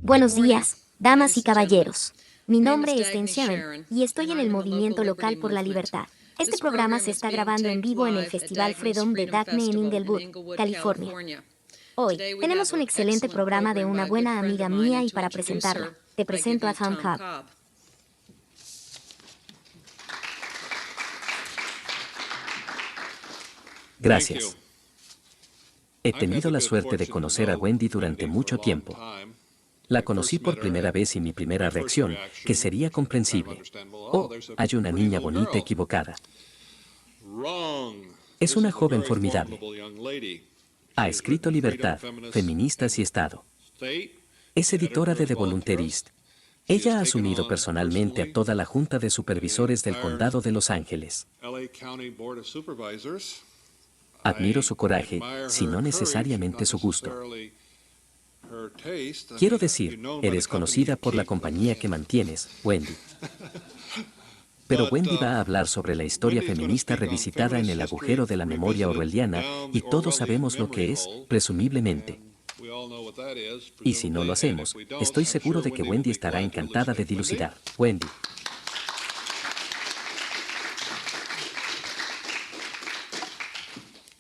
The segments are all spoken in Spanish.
Buenos días, damas y caballeros. Mi nombre es Dan Sharon y estoy en el Movimiento Local por la Libertad. Este programa se está grabando en vivo en el Festival Freedom de Dagny en Inglewood, California. Hoy tenemos un excelente programa de una buena amiga mía y para presentarla, te presento a Tom Cobb. Gracias. He tenido la suerte de conocer a Wendy durante mucho tiempo. La conocí por primera vez y mi primera reacción, que sería comprensible. Oh, hay una niña bonita equivocada. Es una joven formidable. Ha escrito Libertad, Feministas y Estado. Es editora de The Voluntarist. Ella ha asumido personalmente a toda la Junta de Supervisores del Condado de Los Ángeles. Admiro su coraje, si no necesariamente su gusto. Quiero decir, eres conocida por la compañía que mantienes, Wendy. Pero Wendy va a hablar sobre la historia feminista revisitada en el agujero de la memoria orwelliana, y todos sabemos lo que es, presumiblemente. Y si no lo hacemos, estoy seguro de que Wendy estará encantada de dilucidar. Wendy.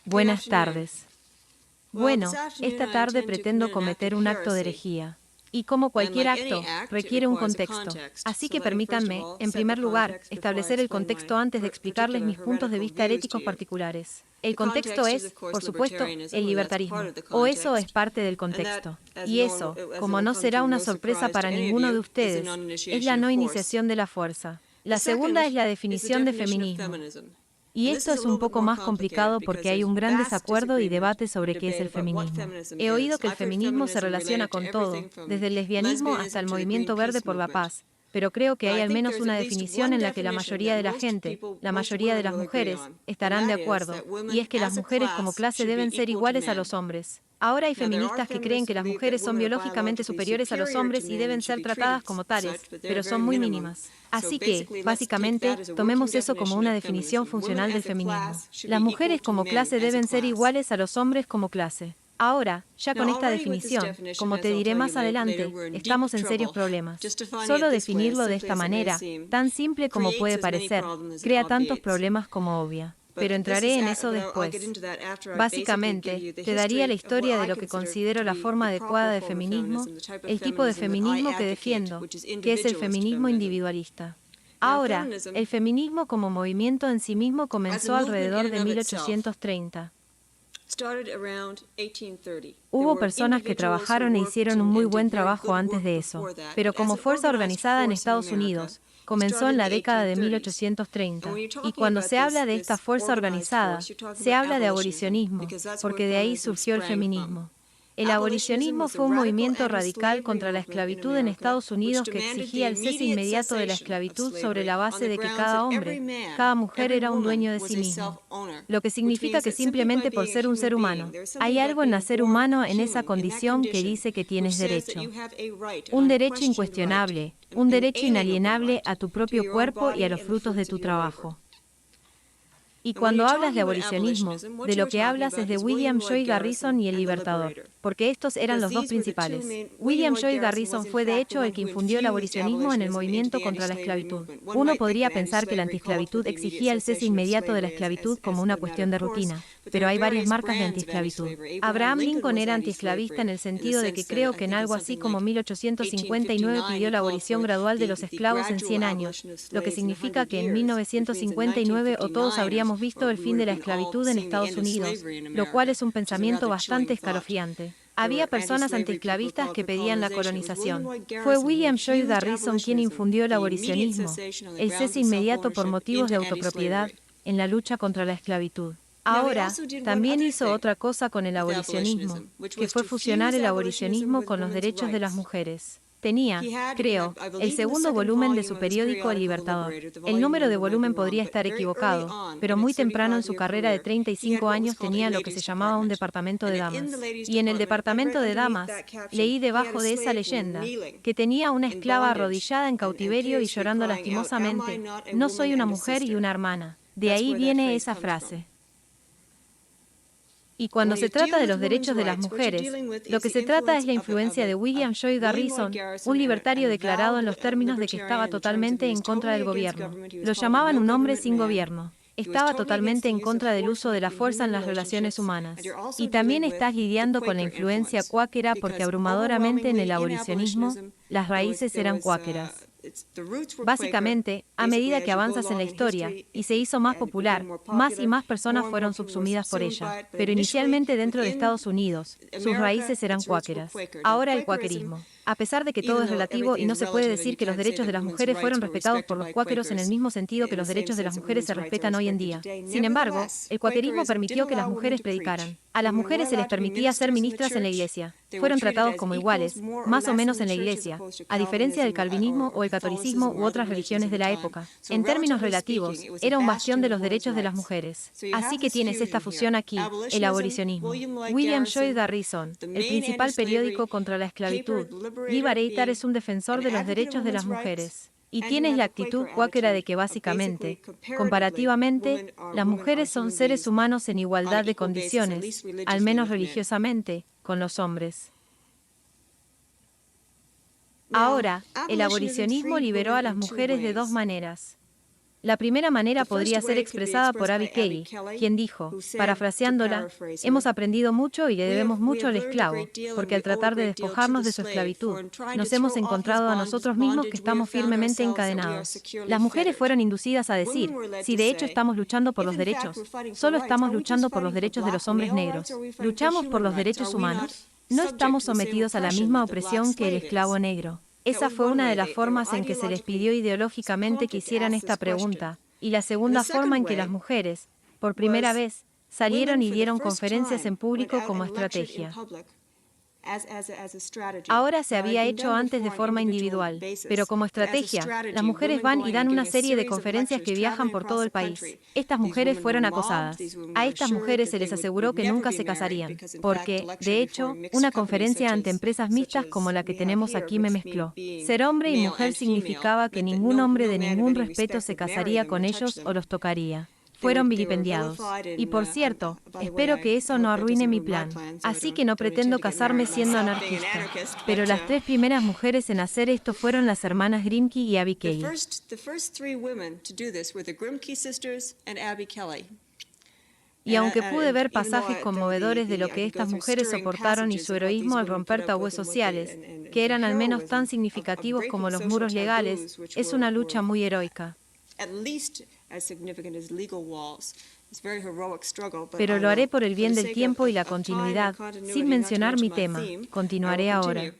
Buenas tardes. Bueno, esta tarde pretendo cometer un acto de herejía. Y como cualquier acto, requiere un contexto. Así que permítanme, en primer lugar, establecer el contexto antes de explicarles mis puntos de vista heréticos particulares. El contexto es, por supuesto, el libertarismo. O eso es parte del contexto. Y eso, como no será una sorpresa para ninguno de ustedes, es la no iniciación de la fuerza. La segunda es la definición de feminismo. Y esto es un poco más complicado porque hay un gran desacuerdo y debate sobre qué es el feminismo. He oído que el feminismo se relaciona con todo, desde el lesbianismo hasta el movimiento verde por la paz, pero creo que hay al menos una definición en la que la mayoría de la gente, la mayoría de las mujeres, estarán de acuerdo, y es que las mujeres como clase deben ser iguales a los hombres. Ahora hay feministas que creen que las mujeres son biológicamente superiores a los hombres y deben ser tratadas como tales, pero son muy mínimas. Así que, básicamente, tomemos eso como una definición funcional del feminismo. Las mujeres como clase deben ser iguales a los hombres como clase. Ahora, ya con esta definición, como te diré más adelante, estamos en serios problemas. Solo definirlo de esta manera, tan simple como puede parecer, crea tantos problemas como obvia. Pero entraré en eso después. Básicamente, te daría la historia de lo que considero la forma adecuada de feminismo, el tipo de feminismo que defiendo, que es el feminismo individualista. Ahora, el feminismo como movimiento en sí mismo comenzó alrededor de 1830. Hubo personas que trabajaron e hicieron un muy buen trabajo antes de eso, pero como fuerza organizada en Estados Unidos, comenzó en la década de 1830, y cuando se habla de esta fuerza organizada, se habla de abolicionismo, porque de ahí surgió el feminismo. El abolicionismo fue un movimiento radical contra la esclavitud en Estados Unidos que exigía el cese inmediato de la esclavitud sobre la base de que cada hombre, cada mujer era un dueño de sí mismo. Lo que significa que simplemente por ser un ser humano, hay algo en nacer humano en esa condición que dice que tienes derecho. Un derecho incuestionable, un derecho inalienable a tu propio cuerpo y a los frutos de tu trabajo. Y cuando hablas de abolicionismo, de lo que hablas es de William Lloyd Garrison y el Libertador, porque estos eran los dos principales. William Lloyd Garrison fue de hecho el que infundió el abolicionismo en el movimiento contra la esclavitud. Uno podría pensar que la antiesclavitud exigía el cese inmediato de la esclavitud como una cuestión de rutina, pero hay varias marcas de antiesclavitud. Abraham Lincoln era antiesclavista en el sentido de que creo que en algo así como 1859 pidió la abolición gradual de los esclavos en 100 años, lo que significa que en 1959 o todos habríamos visto el fin de la esclavitud en Estados Unidos, lo cual es un pensamiento bastante escalofriante. Había personas antiesclavistas que pedían la colonización. Fue William Lloyd Garrison quien infundió el abolicionismo, el cese inmediato por motivos de autopropiedad, en la lucha contra la esclavitud. Ahora, también hizo otra cosa con el abolicionismo, que fue fusionar el abolicionismo con los derechos de las mujeres. Tenía, creo, el segundo volumen de su periódico El Libertador. El número de volumen podría estar equivocado, pero muy temprano en su carrera de 35 años tenía lo que se llamaba un departamento de damas. Y en el departamento de damas, leí debajo de esa leyenda, que tenía una esclava arrodillada en cautiverio y llorando lastimosamente, no soy una mujer y una hermana. De ahí viene esa frase. Y cuando se trata de los derechos de las mujeres, lo que se trata es la influencia de William Lloyd Garrison, un libertario declarado en los términos de que estaba totalmente en contra del gobierno. Lo llamaban un hombre sin gobierno. Estaba totalmente en contra del uso de la fuerza en las relaciones humanas. Y también estás lidiando con la influencia cuáquera porque abrumadoramente en el abolicionismo, las raíces eran cuáqueras. Básicamente, a medida que avanzas en la historia y se hizo más popular, más y más personas fueron subsumidas por ella. Pero inicialmente dentro de Estados Unidos, sus raíces eran cuáqueras. Ahora el cuáquerismo. A pesar de que todo es relativo y no se puede decir que los derechos de las mujeres fueron respetados por los cuáqueros en el mismo sentido que los derechos de las mujeres se respetan hoy en día. Sin embargo, el cuáquerismo permitió que las mujeres predicaran. A las mujeres se les permitía ser ministras en la iglesia. Fueron tratados como iguales, más o menos en la iglesia, a diferencia del calvinismo o el catolicismo u otras religiones de la época. En términos relativos, era un bastión de los derechos de las mujeres. Así que tienes esta fusión aquí, el abolicionismo. William Lloyd Garrison, el principal periódico contra la esclavitud, Liberator, es un defensor de los derechos de las mujeres. Y tienes la actitud cuáquera de que básicamente, comparativamente, las mujeres son seres humanos en igualdad de condiciones, al menos religiosamente, con los hombres. Ahora, el abolicionismo liberó a las mujeres de dos maneras. La primera manera podría ser expresada por Abby Kelley, quien dijo, parafraseándola, hemos aprendido mucho y le debemos mucho al esclavo, porque al tratar de despojarnos de su esclavitud, nos hemos encontrado a nosotros mismos que estamos firmemente encadenados. Las mujeres fueron inducidas a decir, si de hecho estamos luchando por los derechos, solo estamos luchando por los derechos de los hombres negros. ¿Luchamos por los derechos humanos? No estamos sometidos a la misma opresión que el esclavo negro. Esa fue una de las formas en que se les pidió ideológicamente que hicieran esta pregunta, y la segunda forma en que las mujeres, por primera vez, salieron y dieron conferencias en público como estrategia. Ahora se había hecho antes de forma individual, pero como estrategia, las mujeres van y dan una serie de conferencias que viajan por todo el país. Estas mujeres fueron acosadas. A estas mujeres se les aseguró que nunca se casarían, porque, de hecho, una conferencia ante empresas mixtas como la que tenemos aquí me mezcló. Ser hombre y mujer significaba que ningún hombre de ningún respeto se casaría con ellos o los tocaría. Fueron vilipendiados. Y por cierto, espero que eso no arruine mi plan. Así que no pretendo casarme siendo anarquista. Pero las tres primeras mujeres en hacer esto fueron las hermanas Grimke y Abby Kelley. Y aunque pude ver pasajes conmovedores de lo que estas mujeres soportaron y su heroísmo al romper tabúes sociales, que eran al menos tan significativos como los muros legales, es una lucha muy heroica. Pero lo haré por el bien del tiempo y la continuidad, sin mencionar mi tema. Continuaré ahora.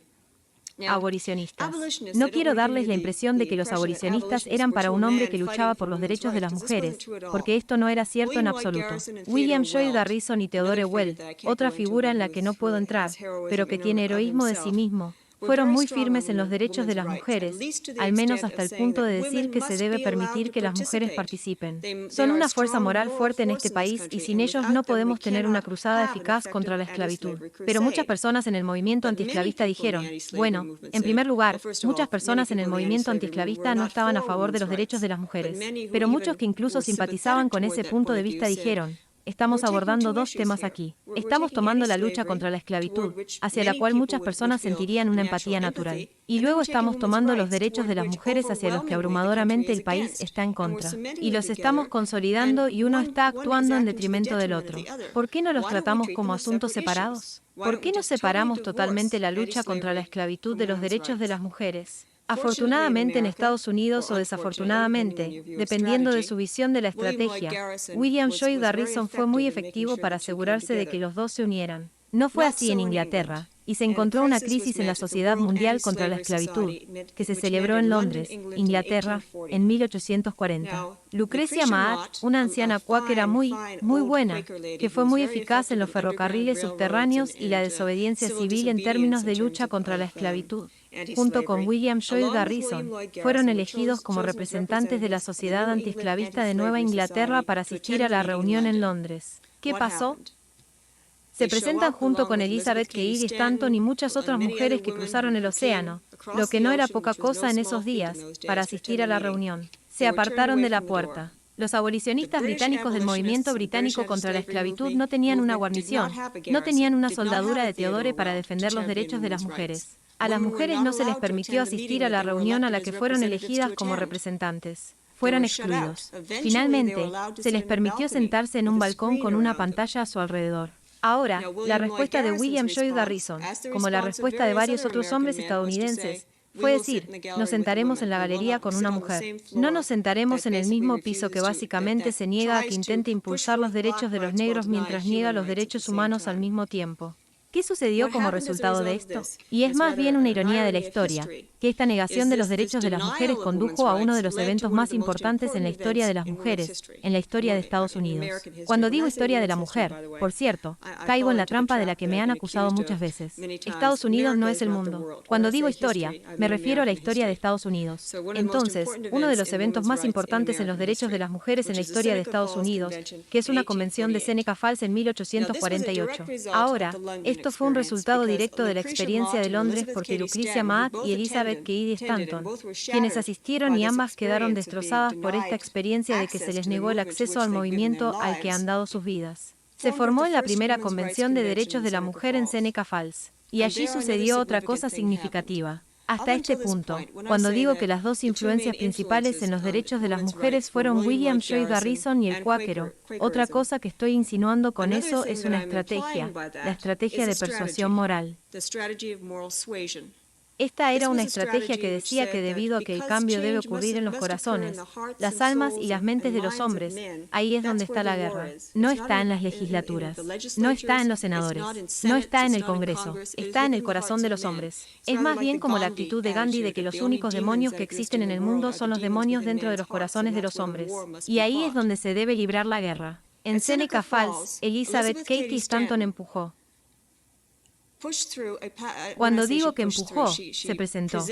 Abolicionistas. No quiero darles la impresión de que los abolicionistas eran para un hombre que luchaba por los derechos de las mujeres, porque esto no era cierto en absoluto. William Lloyd Garrison y Theodore Well, otra figura en la que no puedo entrar, pero que tiene heroísmo de sí mismo, fueron muy firmes en los derechos de las mujeres, al menos hasta el punto de decir que se debe permitir que las mujeres participen. Son una fuerza moral fuerte en este país y sin ellos no podemos tener una cruzada eficaz contra la esclavitud. Pero muchas personas en el movimiento antiesclavista dijeron, bueno, en primer lugar, muchas personas en el movimiento antiesclavista no estaban a favor de los derechos de las mujeres, pero muchos que incluso simpatizaban con ese punto de vista dijeron, estamos abordando dos temas aquí. Estamos tomando la lucha contra la esclavitud, hacia la cual muchas personas sentirían una empatía natural. Y luego estamos tomando los derechos de las mujeres hacia los que abrumadoramente el país está en contra. Y los estamos consolidando y uno está actuando en detrimento del otro. ¿Por qué no los tratamos como asuntos separados? ¿Por qué no separamos totalmente la lucha contra la esclavitud de los derechos de las mujeres? Afortunadamente en Estados Unidos o desafortunadamente, dependiendo de su visión de la estrategia, William Lloyd Garrison fue muy efectivo para asegurarse de que los dos se unieran. No fue así en Inglaterra, y se encontró una crisis en la Sociedad Mundial contra la Esclavitud, que se celebró en Londres, Inglaterra, en 1840. Lucrecia Maat, una anciana cuáquera muy buena, que fue muy eficaz en los ferrocarriles subterráneos y la desobediencia civil en términos de lucha contra la esclavitud, junto con William Lloyd Garrison, fueron elegidos como representantes de la Sociedad Antiesclavista de Nueva Inglaterra para asistir a la reunión en Londres. ¿Qué pasó? Se presentan junto con Elizabeth Cady Stanton y muchas otras mujeres que cruzaron el océano, lo que no era poca cosa en esos días, para asistir a la reunión. Se apartaron de la puerta. Los abolicionistas británicos del movimiento británico contra la esclavitud no tenían una guarnición, no tenían una soldadura de Teodore para defender los derechos de las mujeres. A las mujeres no se les permitió asistir a la reunión a la que fueron elegidas como representantes. Fueron excluidos. Finalmente, se les permitió sentarse en un balcón con una pantalla a su alrededor. Ahora, la respuesta de William Lloyd Garrison, como la respuesta de varios otros hombres estadounidenses, fue decir, nos sentaremos en la galería con una mujer. No nos sentaremos en el mismo piso que básicamente se niega a que intente impulsar los derechos de los negros mientras niega los derechos humanos al mismo tiempo. ¿Qué sucedió como resultado de esto? Y es más bien una ironía de la historia, que esta negación de los derechos de las mujeres condujo a uno de los eventos más importantes en la historia de las mujeres, en la historia de Estados Unidos. Cuando digo historia de la mujer, por cierto, caigo en la trampa de la que me han acusado muchas veces. Estados Unidos no es el mundo. Cuando digo historia, me refiero a la historia de Estados Unidos. Entonces, uno de los eventos más importantes en los derechos de las mujeres en la historia de Estados Unidos, que es una convención de Seneca Falls en 1848. Ahora, esto fue un resultado directo de la experiencia de Londres porque Lucretia Maat y Elizabeth Cady Stanton, quienes asistieron y ambas quedaron destrozadas por esta experiencia de que se les negó el acceso al movimiento al que han dado sus vidas. Se formó en la primera Convención de Derechos de la Mujer en Seneca Falls, y allí sucedió otra cosa significativa. Hasta este punto, cuando digo que las dos influencias principales en los derechos de las mujeres fueron William Lloyd Garrison y el cuáquero, otra cosa que estoy insinuando con eso es una estrategia, la estrategia de persuasión moral. Esta era una estrategia que decía que debido a que el cambio debe ocurrir en los corazones, las almas y las mentes de los hombres, ahí es donde está la guerra. No está en las legislaturas, no está en los senadores, no está en el Congreso, está en el corazón de los hombres. Es más bien como la actitud de Gandhi de que los únicos demonios que existen en el mundo son los demonios dentro de los corazones de los hombres. Y ahí es donde se debe librar la guerra. En Seneca Falls, Elizabeth Cady Stanton empujó. Cuando digo que empujó, se presentó.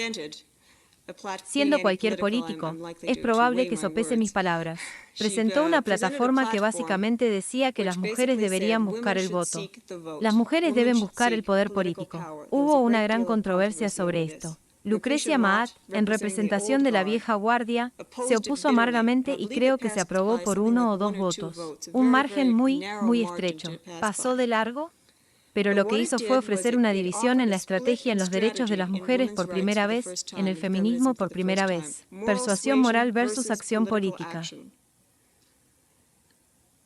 Siendo cualquier político, es probable que sopese mis palabras. Presentó una plataforma que básicamente decía que las mujeres deberían buscar el voto. Las mujeres deben buscar el poder político. Hubo una gran controversia sobre esto. Lucretia Maat, en representación de la vieja guardia, se opuso amargamente y creo que se aprobó por 1 o 2 votos. Un margen muy estrecho. ¿Pasó de largo? Pero lo que hizo fue ofrecer una división en la estrategia en los derechos de las mujeres por primera vez, en el feminismo por primera vez. Persuasión moral versus acción política.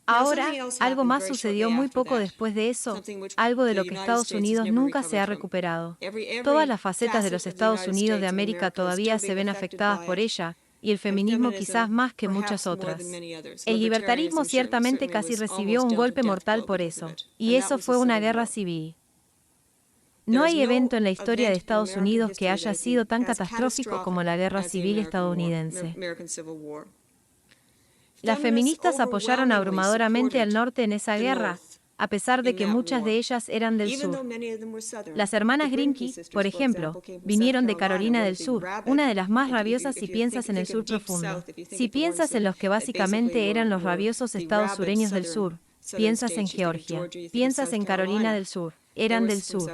Ahora, algo más sucedió muy poco después de eso, algo de lo que Estados Unidos nunca se ha recuperado. Todas las facetas de los Estados Unidos de América todavía se ven afectadas por ella, y el feminismo quizás más que muchas otras. El libertarismo ciertamente casi recibió un golpe mortal por eso, y eso fue una guerra civil. No hay evento en la historia de Estados Unidos que haya sido tan catastrófico como la guerra civil estadounidense. Las feministas apoyaron abrumadoramente al norte en esa guerra, a pesar de que muchas de ellas eran del sur. Las hermanas Grimke, por ejemplo, vinieron de Carolina del Sur, una de las más rabiosas si piensas en el sur profundo. Si piensas en los que básicamente eran los rabiosos estados sureños del sur, piensas en Georgia, piensas en Carolina del Sur, eran del sur.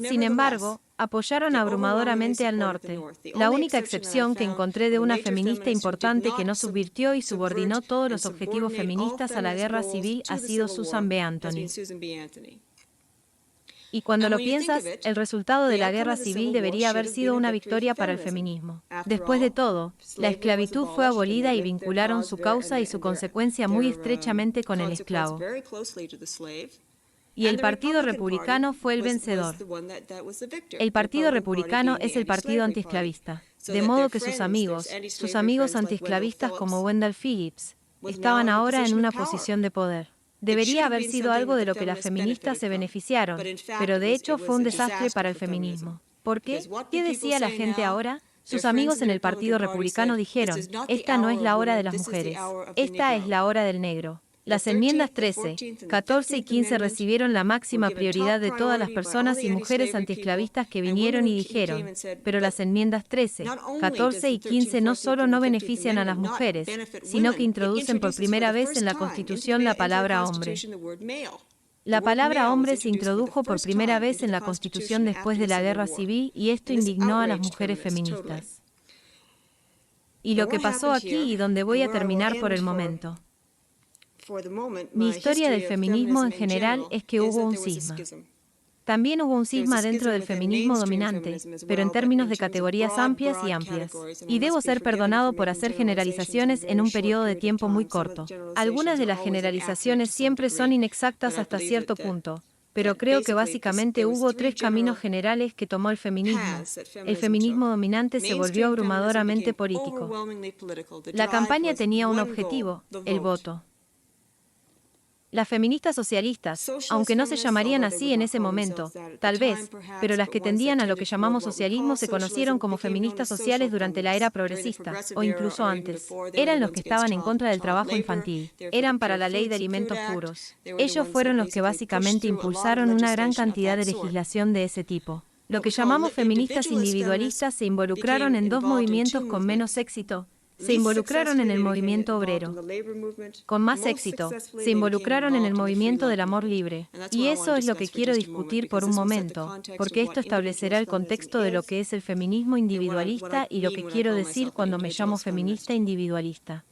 Sin embargo, apoyaron abrumadoramente al norte. La única excepción que encontré de una feminista importante que no subvirtió y subordinó todos los objetivos feministas a la guerra civil ha sido Susan B. Anthony. Y cuando lo piensas, el resultado de la guerra civil debería haber sido una victoria para el feminismo. Después de todo, la esclavitud fue abolida y vincularon su causa y su consecuencia muy estrechamente con el esclavo. Y el Partido Republicano fue el vencedor. El Partido Republicano es el partido antiesclavista, de modo que sus amigos antiesclavistas como Wendell Phillips, estaban ahora en una posición de poder. Debería haber sido algo de lo que las feministas se beneficiaron, pero de hecho fue un desastre para el feminismo. ¿Por qué? ¿Qué decía la gente ahora? Sus amigos en el Partido Republicano dijeron, esta no es la hora de las mujeres, esta es la hora del negro. Las enmiendas 13, 14 y 15 recibieron la máxima prioridad de todas las personas y mujeres antiesclavistas que vinieron y dijeron, pero las enmiendas 13, 14 y 15 no solo no benefician a las mujeres, sino que introducen por primera vez en la Constitución la palabra hombre. La palabra hombre se introdujo por primera vez en la Constitución después de la Guerra Civil y esto indignó a las mujeres feministas. Y lo que pasó aquí y donde voy a terminar por el momento. Mi historia del feminismo en general es que hubo un cisma. También hubo un cisma dentro del feminismo dominante, pero en términos de categorías amplias y amplias. Y debo ser perdonado por hacer generalizaciones en un periodo de tiempo muy corto. Algunas de las generalizaciones siempre son inexactas hasta cierto punto, pero creo que básicamente hubo tres caminos generales que tomó el feminismo. El feminismo dominante se volvió abrumadoramente político. La campaña tenía un objetivo, el voto. Las feministas socialistas, aunque no se llamarían así en ese momento, tal vez, pero las que tendían a lo que llamamos socialismo se conocieron como feministas sociales durante la era progresista, o incluso antes. Eran los que estaban en contra del trabajo infantil, eran para la ley de alimentos puros. Ellos fueron los que básicamente impulsaron una gran cantidad de legislación de ese tipo. Lo que llamamos feministas individualistas se involucraron en dos movimientos con menos éxito. Se involucraron en el movimiento obrero. Con más éxito, se involucraron en el movimiento del amor libre. Y eso es lo que quiero discutir por un momento, porque esto establecerá el contexto de lo que es el feminismo individualista y lo que quiero decir cuando me llamo feminista individualista.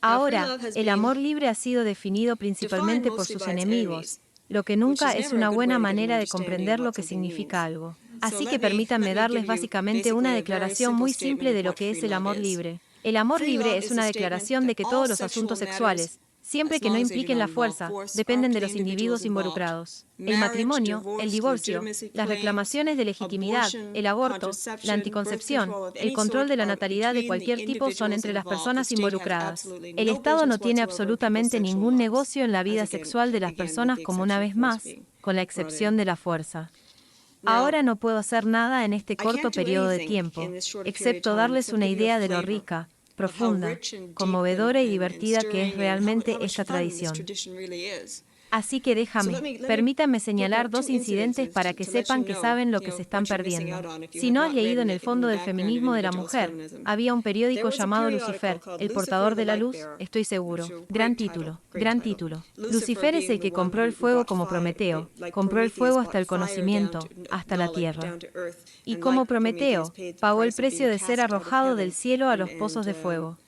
Ahora, el amor libre ha sido definido principalmente por sus enemigos, lo que nunca es una buena manera de comprender lo que significa algo. Así que permítanme darles básicamente una declaración muy simple de lo que es el amor libre. El amor libre es una declaración de que todos los asuntos sexuales, siempre que no impliquen la fuerza, dependen de los individuos involucrados. El matrimonio, el divorcio, las reclamaciones de legitimidad, el aborto, la anticoncepción, el control de la natalidad de cualquier tipo son entre las personas involucradas. El Estado no tiene absolutamente ningún negocio en la vida sexual de las personas como una vez más, con la excepción de la fuerza. Ahora no puedo hacer nada en este corto periodo de tiempo, excepto darles una idea de lo rica, profunda, conmovedora y divertida que es realmente esta tradición. Así que permítanme señalar dos incidentes para que sepan que saben lo que se están perdiendo. Si no has leído en el fondo del feminismo de la mujer, había un periódico llamado Lucifer, el portador de la luz, estoy seguro. Gran título, gran título. Lucifer es el que compró el fuego como Prometeo, compró el fuego hasta el conocimiento, hasta la tierra. Y como Prometeo, pagó el precio de ser arrojado del cielo a los pozos de fuego.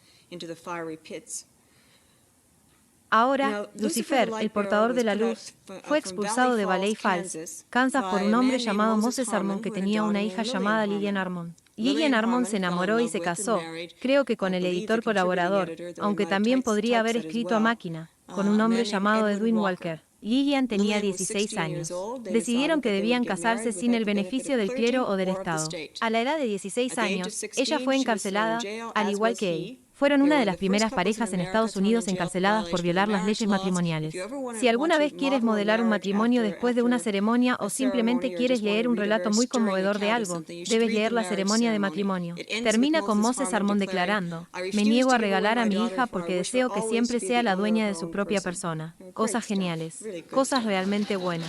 Ahora, Lucifer, el portador de la luz, fue expulsado de Valley Falls, Kansas por un hombre llamado Moses Harmon que tenía una hija llamada Lillian Harmon. Lillian Harmon se enamoró y se casó, creo que con el editor colaborador, aunque también podría haber escrito a máquina, con un hombre llamado Edwin Walker. Lillian tenía 16 años. Decidieron que debían casarse sin el beneficio del clero o del Estado. A la edad de 16 años, ella fue encarcelada, al igual que él. Fueron una de las primeras parejas en Estados Unidos encarceladas por violar las leyes matrimoniales. Si alguna vez quieres modelar un matrimonio después de una ceremonia o simplemente quieres leer un relato muy conmovedor de algo, debes leer la ceremonia de matrimonio. Termina con Moses Harmon declarando: "Me niego a regalar a mi hija porque deseo que siempre sea la dueña de su propia persona". Cosas geniales, cosas realmente buenas.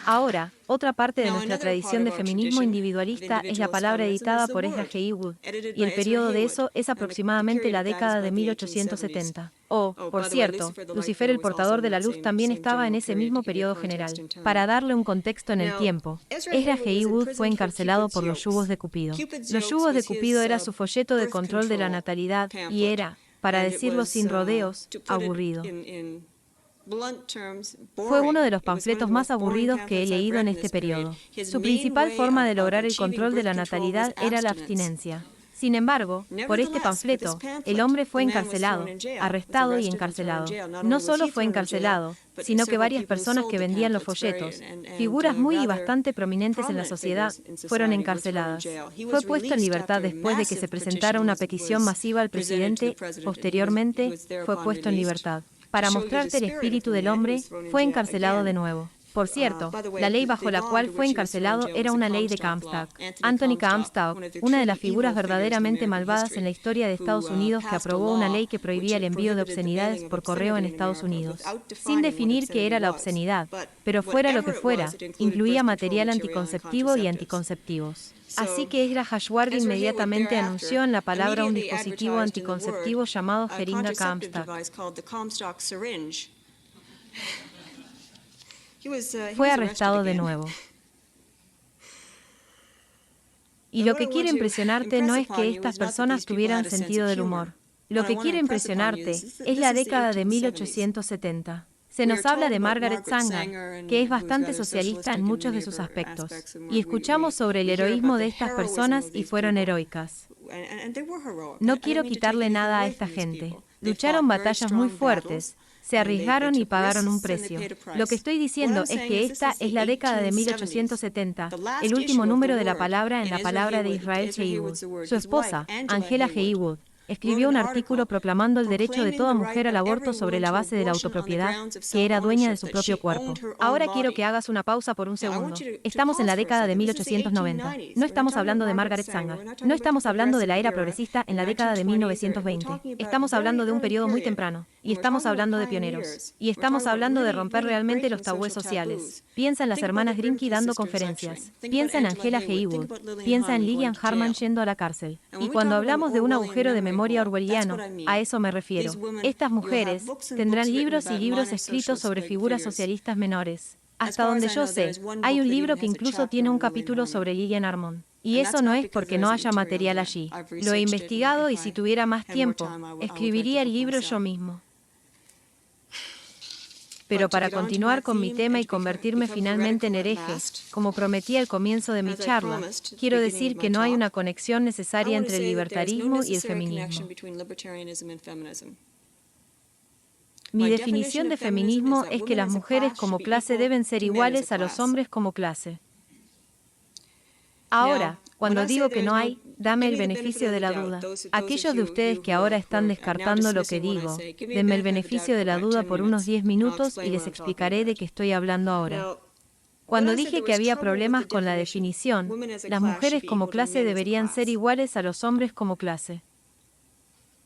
Ahora, otra parte de nuestra tradición de feminismo individualista es la palabra editada por Ezra G. Wood, y el periodo de eso es aproximadamente la década de 1870. Por cierto, Lucifer el portador de la luz también estaba en ese mismo periodo general. Para darle un contexto en el tiempo, Ezra G. Wood fue encarcelado por los yugos de Cupido. Los yugos de Cupido era su folleto de control de la natalidad y era, para decirlo sin rodeos, aburrido. Fue uno de los panfletos más aburridos que he leído en este periodo. Su principal forma de lograr el control de la natalidad era la abstinencia. Sin embargo, por este panfleto, el hombre fue encarcelado, arrestado y encarcelado. No solo fue encarcelado, sino que varias personas que vendían los folletos, figuras muy y bastante prominentes en la sociedad, fueron encarceladas. Fue puesto en libertad después de que se presentara una petición masiva al presidente. Posteriormente, fue puesto en libertad. Para mostrarte el espíritu del hombre, fue encarcelado de nuevo. Por cierto, la ley bajo la cual fue encarcelado era una ley de Comstock. Anthony Comstock, una de las figuras verdaderamente malvadas en la historia de Estados Unidos, que aprobó una ley que prohibía el envío de obscenidades por correo en Estados Unidos, sin definir qué era la obscenidad, pero fuera lo que fuera, incluía material anticonceptivo y anticonceptivos. Así que Ezra Hashward inmediatamente anunció en la palabra un dispositivo anticonceptivo llamado jeringa Comstock. Fue arrestado de nuevo. Y lo que quiere impresionarte no es que estas personas tuvieran sentido del humor. Lo que quiere impresionarte es la década de 1870. Se nos habla de Margaret Sanger, que es bastante socialista en muchos de sus aspectos, y escuchamos sobre el heroísmo de estas personas y fueron heroicas. No quiero quitarle nada a esta gente. Lucharon batallas muy fuertes, se arriesgaron y pagaron un precio. Lo que estoy diciendo es que esta es la década de 1870, el último número de la palabra en la palabra de Israel Heywood. Su esposa, Angela Heywood, escribió un artículo proclamando el derecho de toda mujer al aborto sobre la base de la autopropiedad, que era dueña de su propio cuerpo. Ahora quiero que hagas una pausa por un segundo. Estamos en la década de 1890. No estamos hablando de Margaret Sanger. No estamos hablando de la era progresista en la década de 1920. Estamos hablando de un periodo muy temprano. Y estamos hablando de pioneros. Y estamos hablando de romper realmente los tabúes sociales. Piensa en las hermanas Grimke dando conferencias. Piensa en Angela Heywood. Piensa en Lillian Harman yendo a la cárcel. Y cuando hablamos de un agujero de memoria orwelliano, a eso me refiero. Estas mujeres tendrán libros y libros escritos sobre figuras socialistas menores. Hasta donde yo sé, hay un libro que incluso tiene un capítulo sobre Lillian Harman. Y eso no es porque no haya material allí. Lo he investigado y si tuviera más tiempo, escribiría el libro yo mismo. Pero para continuar con mi tema y convertirme finalmente en hereje, como prometí al comienzo de mi charla, quiero decir que no hay una conexión necesaria entre el libertarismo y el feminismo. Mi definición de feminismo es que las mujeres como clase deben ser iguales a los hombres como clase. Ahora, cuando digo que no hay, dame el beneficio de la duda. Aquellos de ustedes que ahora están descartando lo que digo, denme el beneficio de la duda por unos 10 minutos y les explicaré de qué estoy hablando ahora. Cuando dije que había problemas con la definición, las mujeres como clase deberían ser iguales a los hombres como clase.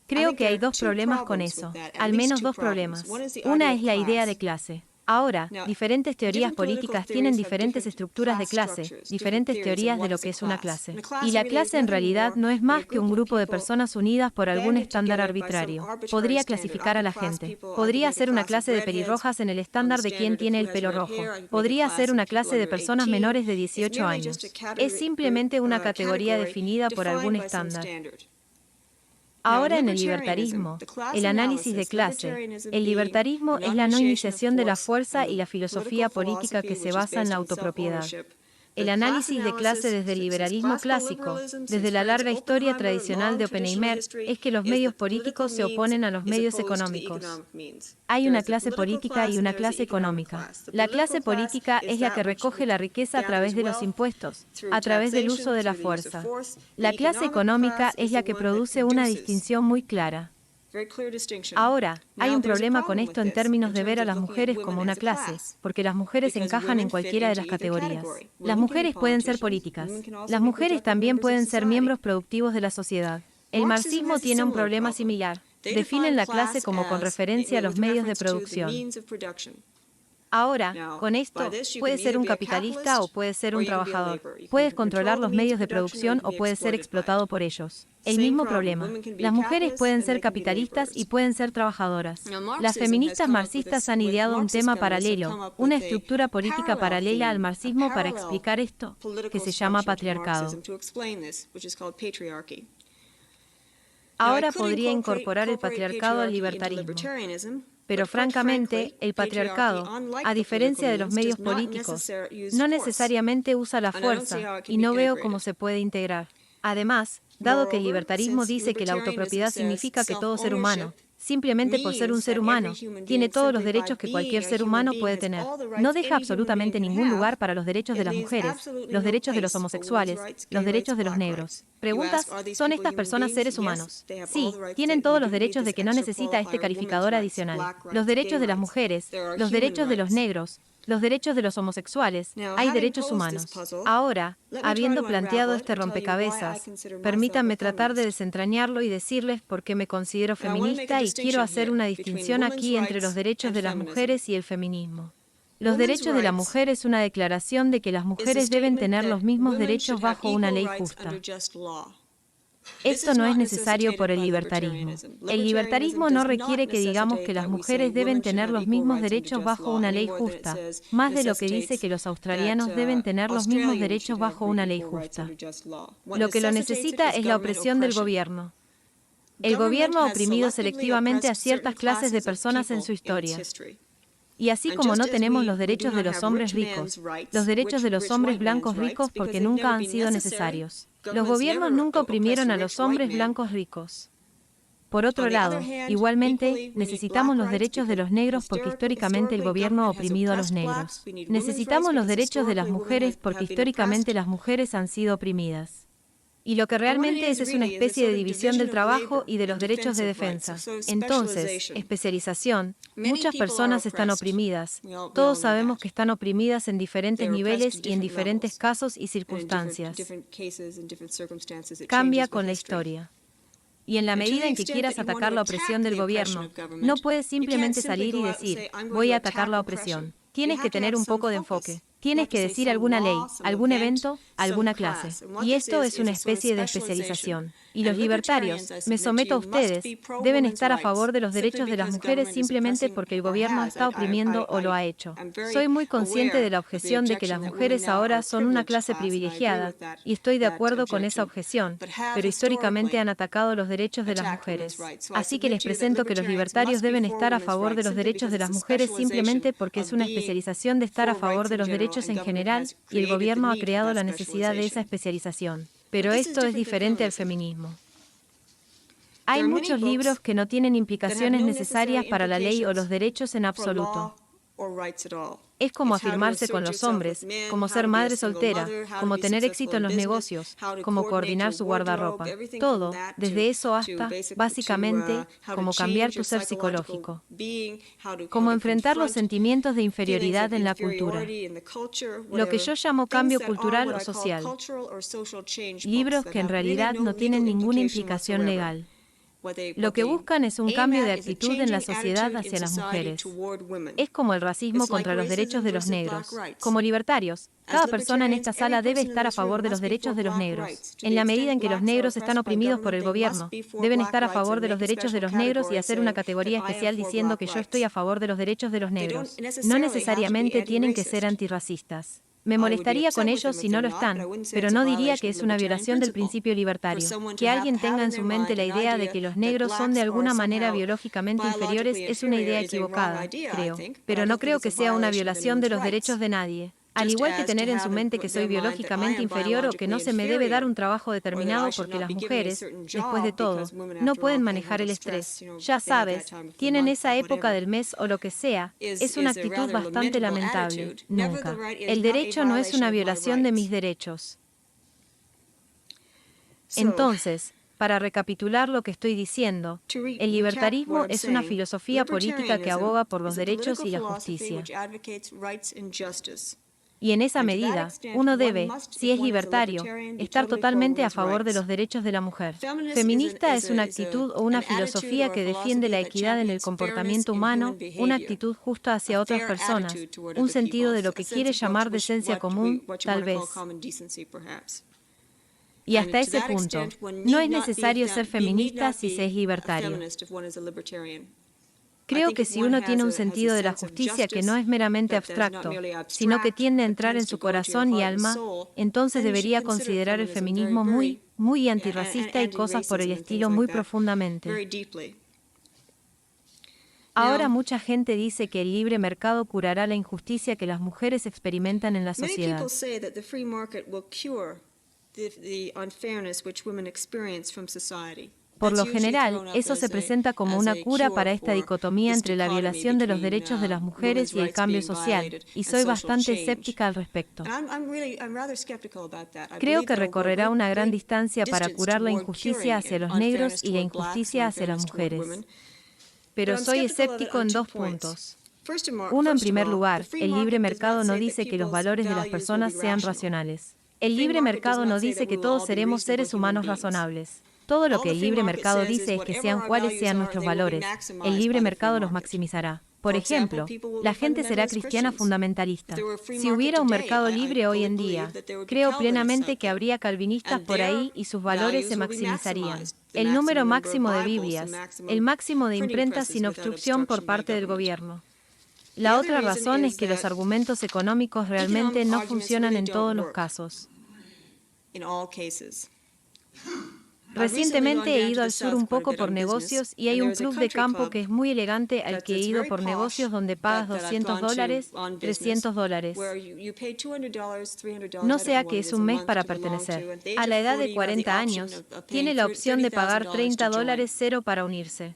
Creo que hay dos problemas con eso, al menos dos problemas. Una es la idea de clase. Ahora, diferentes teorías políticas tienen diferentes estructuras de clase, diferentes teorías de lo que es una clase. Y la clase en realidad no es más que un grupo de personas unidas por algún estándar arbitrario. Podría clasificar a la gente. Podría ser una clase de pelirrojas en el estándar de quien tiene el pelo rojo. Podría ser una clase de personas menores de 18 años. Es simplemente una categoría definida por algún estándar. Ahora en el libertarismo, el análisis de clase, el libertarismo es la no iniciación de la fuerza y la filosofía política que se basa en la autopropiedad. El análisis de clase desde el liberalismo clásico, desde la larga historia tradicional de Oppenheimer, es que los medios políticos se oponen a los medios económicos. Hay una clase política y una clase económica. La clase política es la que recoge la riqueza a través de los impuestos, a través del uso de la fuerza. La clase económica es la que produce una distinción muy clara. Ahora, hay un problema con esto en términos de ver a las mujeres como una clase, porque las mujeres encajan en cualquiera de las categorías. Las mujeres pueden ser políticas. Las mujeres también pueden ser miembros productivos de la sociedad. El marxismo tiene un problema similar. Definen la clase como con referencia a los medios de producción. Ahora, con esto, puedes ser un capitalista o puedes ser un trabajador. Puedes controlar los medios de producción o puedes ser explotado por ellos. El mismo problema. Las mujeres pueden ser capitalistas y pueden ser trabajadoras. Las feministas marxistas han ideado un tema paralelo, una estructura política paralela al marxismo para explicar esto, que se llama patriarcado. Ahora podría incorporar el patriarcado al libertarismo. Pero francamente, el patriarcado, a diferencia de los medios políticos, no necesariamente usa la fuerza y no veo cómo se puede integrar. Además, dado que el libertarismo dice que la autopropiedad significa que todo ser humano, simplemente por ser un ser humano, tiene todos los derechos que cualquier ser humano puede tener. No deja absolutamente ningún lugar para los derechos de las mujeres, los derechos de los homosexuales, los derechos de los negros. Preguntas, ¿son estas personas seres humanos? Sí, tienen todos los derechos de que no necesita este calificador adicional. Los derechos de las mujeres, los derechos de los negros, los derechos de los homosexuales, hay derechos humanos. Ahora, habiendo planteado este rompecabezas, permítanme tratar de desentrañarlo y decirles por qué me considero feminista y quiero hacer una distinción aquí entre los derechos de las mujeres y el feminismo. Los derechos de la mujer es una declaración de que las mujeres deben tener los mismos derechos bajo una ley justa. Esto no es necesario por el libertarismo. El libertarismo no requiere que digamos que las mujeres deben tener los mismos derechos bajo una ley justa, más de lo que dice que los australianos deben tener los mismos derechos bajo una ley justa. Lo que lo necesita es la opresión del gobierno. El gobierno ha oprimido selectivamente a ciertas clases de personas en su historia. Y así como no tenemos los derechos de los hombres ricos, los derechos de los hombres blancos ricos porque nunca han sido necesarios. Los gobiernos nunca oprimieron a los hombres blancos ricos. Por otro lado, igualmente, necesitamos los derechos de los negros porque históricamente el gobierno ha oprimido a los negros. Necesitamos los derechos de las mujeres porque históricamente las mujeres han sido oprimidas. Y lo que realmente es una especie de división del trabajo y de los derechos de defensa. Entonces, especialización. Muchas personas están oprimidas. Todos sabemos que están oprimidas en diferentes niveles y en diferentes casos y circunstancias. Cambia con la historia. Y en la medida en que quieras atacar la opresión del gobierno, no puedes simplemente salir y decir, voy a atacar la opresión. Tienes que tener un poco de enfoque. Tienes que decir alguna ley, algún evento, alguna clase. Y esto es una especie de especialización. Y los libertarios, me someto a ustedes, deben estar a favor de los derechos de las mujeres simplemente porque el gobierno está oprimiendo o lo ha hecho. Soy muy consciente de la objeción de que las mujeres ahora son una clase privilegiada, y estoy de acuerdo con esa objeción, pero históricamente han atacado los derechos de las mujeres. Así que les presento que los libertarios deben estar a favor de los derechos de las mujeres simplemente porque es una especialización de estar a favor de los derechos en general, y el gobierno ha creado la necesidad de esa especialización. Pero esto es diferente al feminismo. Hay muchos libros que no tienen implicaciones necesarias para la ley o los derechos en absoluto. Es como afirmarse con los hombres, como ser madre soltera, como tener éxito en los negocios, como coordinar su guardarropa. Todo, desde eso hasta, básicamente, como cambiar tu ser psicológico. Como enfrentar los sentimientos de inferioridad en la cultura. Lo que yo llamo cambio cultural o social. Libros que en realidad no tienen ninguna implicación legal. Lo que buscan es un cambio de actitud en la sociedad hacia las mujeres. Es como el racismo contra los derechos de los negros. Como libertarios, cada persona en esta sala debe estar a favor de los derechos de los negros. En la medida en que los negros están oprimidos por el gobierno, deben estar a favor de los derechos de los negros y hacer una categoría especial diciendo que yo estoy a favor de los derechos de los negros. No necesariamente tienen que ser antirracistas. Me molestaría con ellos si no lo están, pero no diría que es una violación del principio libertario. Que alguien tenga en su mente la idea de que los negros son de alguna manera biológicamente inferiores es una idea equivocada, creo. Pero no creo que sea una violación de los derechos de nadie. Al igual que tener en su mente que soy biológicamente inferior o que no se me debe dar un trabajo determinado porque las mujeres, después de todo, no pueden manejar el estrés. Ya sabes, tienen esa época del mes o lo que sea, es una actitud bastante lamentable. Nunca. El derecho no es una violación de mis derechos. Entonces, para recapitular lo que estoy diciendo, el libertarismo es una filosofía política que aboga por los derechos y la justicia. Y en esa medida, uno debe, si es libertario, estar totalmente a favor de los derechos de la mujer. Feminista es una actitud o una filosofía que defiende la equidad en el comportamiento humano, una actitud justa hacia otras personas, un sentido de lo que quiere llamar decencia común, tal vez. Y hasta ese punto, no es necesario ser feminista si se es libertario. Creo que si uno tiene un sentido de la justicia que no es meramente abstracto, sino que tiende a entrar en su corazón y alma, entonces debería considerar el feminismo muy antirracista y cosas por el estilo muy profundamente. Ahora mucha gente dice que el libre mercado curará la injusticia que las mujeres experimentan en la sociedad. Por lo general, eso se presenta como una cura para esta dicotomía entre la violación de los derechos de las mujeres y el cambio social, y soy bastante escéptica al respecto. Creo que recorrerá una gran distancia para curar la injusticia hacia los negros y la injusticia hacia las mujeres. Pero soy escéptico en 2 puntos. Uno, en primer lugar, el libre mercado no dice que los valores de las personas sean racionales. El libre mercado no dice que todos seremos seres humanos razonables. Todo lo que el libre mercado dice es que sean cuales sean nuestros valores, el libre mercado los maximizará. Por ejemplo, la gente será cristiana fundamentalista. Si hubiera un mercado libre hoy en día, creo plenamente que habría calvinistas por ahí y sus valores se maximizarían. El número máximo de Biblias, el máximo de imprentas sin obstrucción por parte del gobierno. La otra razón es que los argumentos económicos realmente no funcionan en todos los casos. Recientemente he ido al sur un poco por negocios y hay un club de campo que es muy elegante al que he ido por negocios donde pagas $200, $300. No sé a qué es un mes para pertenecer. A la edad de 40 años, tiene la opción de pagar $30 cero para unirse.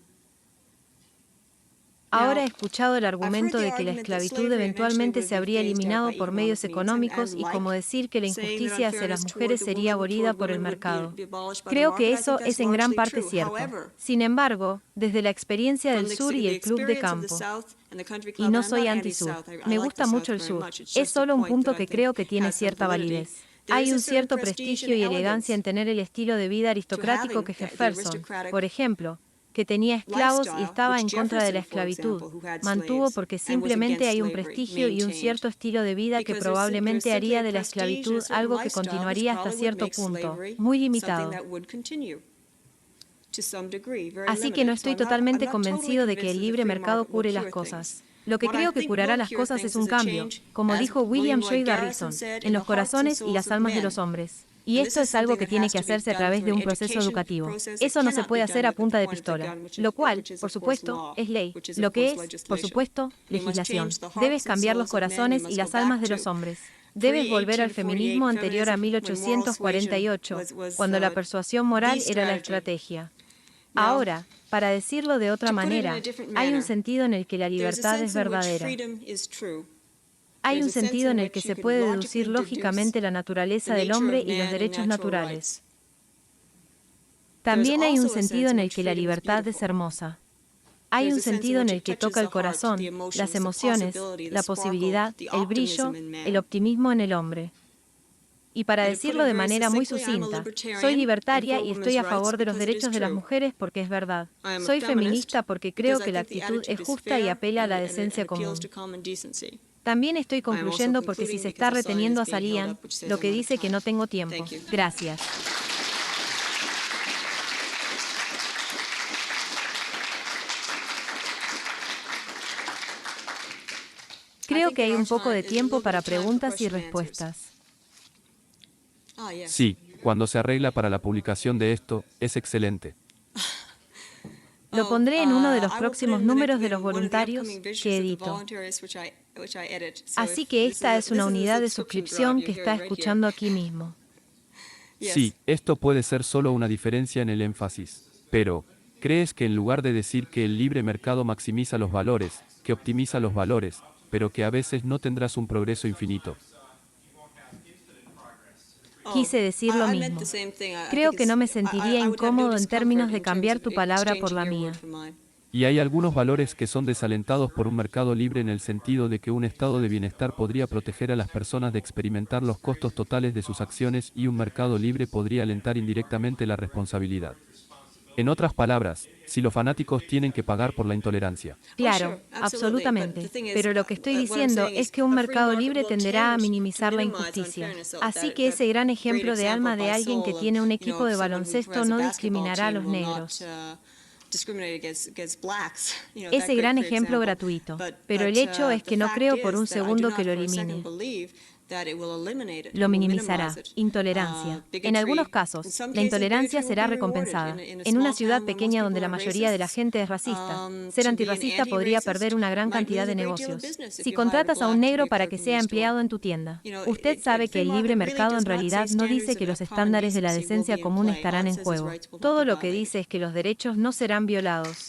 Ahora he escuchado el argumento de que la esclavitud eventualmente se habría eliminado por medios económicos y como decir que la injusticia hacia las mujeres sería abolida por el mercado. Creo que eso es en gran parte cierto. Sin embargo, desde la experiencia del sur y el club de campo, y no soy anti-sur, me gusta mucho el sur, es solo un punto que creo que tiene cierta validez. Hay un cierto prestigio y elegancia en tener el estilo de vida aristocrático que Jefferson, por ejemplo, que tenía esclavos y estaba en contra de la esclavitud, mantuvo porque simplemente hay un prestigio y un cierto estilo de vida que probablemente haría de la esclavitud algo que continuaría hasta cierto punto, muy limitado. Así que no estoy totalmente convencido de que el libre mercado cure las cosas. Lo que creo que curará las cosas es un cambio, como dijo William Joy Garrison, en los corazones y las almas de los hombres. Y esto es algo que tiene que hacerse a través de un proceso educativo. Eso no se puede hacer a punta de pistola, lo cual, por supuesto, es ley. Lo que es, por supuesto, legislación. Debes cambiar los corazones y las almas de los hombres. Debes volver al feminismo anterior a 1848, cuando la persuasión moral era la estrategia. Ahora, para decirlo de otra manera, hay un sentido en el que la libertad es verdadera. Hay un sentido en el que se puede deducir lógicamente la naturaleza del hombre y los derechos naturales. También hay un sentido en el que la libertad es hermosa. Hay un sentido en el que toca el corazón, las emociones, la posibilidad, el brillo, el optimismo en el hombre. Y para decirlo de manera muy sucinta, soy libertaria y estoy a favor de los derechos de las mujeres porque es verdad. Soy feminista porque creo que la actitud es justa y apela a la decencia común. También estoy concluyendo porque si se está reteniendo a Salian, lo que dice que no tengo tiempo. Gracias. Creo que hay un poco de tiempo para preguntas y respuestas. Sí, cuando se arregla para la publicación de esto, es excelente. Lo pondré en uno de los próximos números de los voluntarios que edito. Así que esta es una unidad de suscripción que está escuchando aquí mismo. Sí, esto puede ser solo una diferencia en el énfasis. Pero, ¿crees que en lugar de decir que el libre mercado maximiza los valores, que optimiza los valores, pero que a veces no tendrás un progreso infinito? Quise decir lo mismo. Creo que no me sentiría incómodo en términos de cambiar tu palabra por la mía. Y hay algunos valores que son desalentados por un mercado libre en el sentido de que un estado de bienestar podría proteger a las personas de experimentar los costos totales de sus acciones y un mercado libre podría alentar indirectamente la responsabilidad. En otras palabras, si los fanáticos tienen que pagar por la intolerancia. Claro, absolutamente. Pero lo que estoy diciendo es que un mercado libre tenderá a minimizar la injusticia. Así que ese gran ejemplo de alma de alguien que tiene un equipo de baloncesto no discriminará a los negros. Ese gran ejemplo gratuito. Pero el hecho es que no creo por un segundo que lo elimine. Lo minimizará. Intolerancia. En algunos casos, la intolerancia será recompensada. En una ciudad pequeña donde la mayoría de la gente es racista, ser antirracista podría perder una gran cantidad de negocios. Si contratas a un negro para que sea empleado en tu tienda, usted sabe que el libre mercado en realidad no dice que los estándares de la decencia común estarán en juego. Todo lo que dice es que los derechos no serán violados.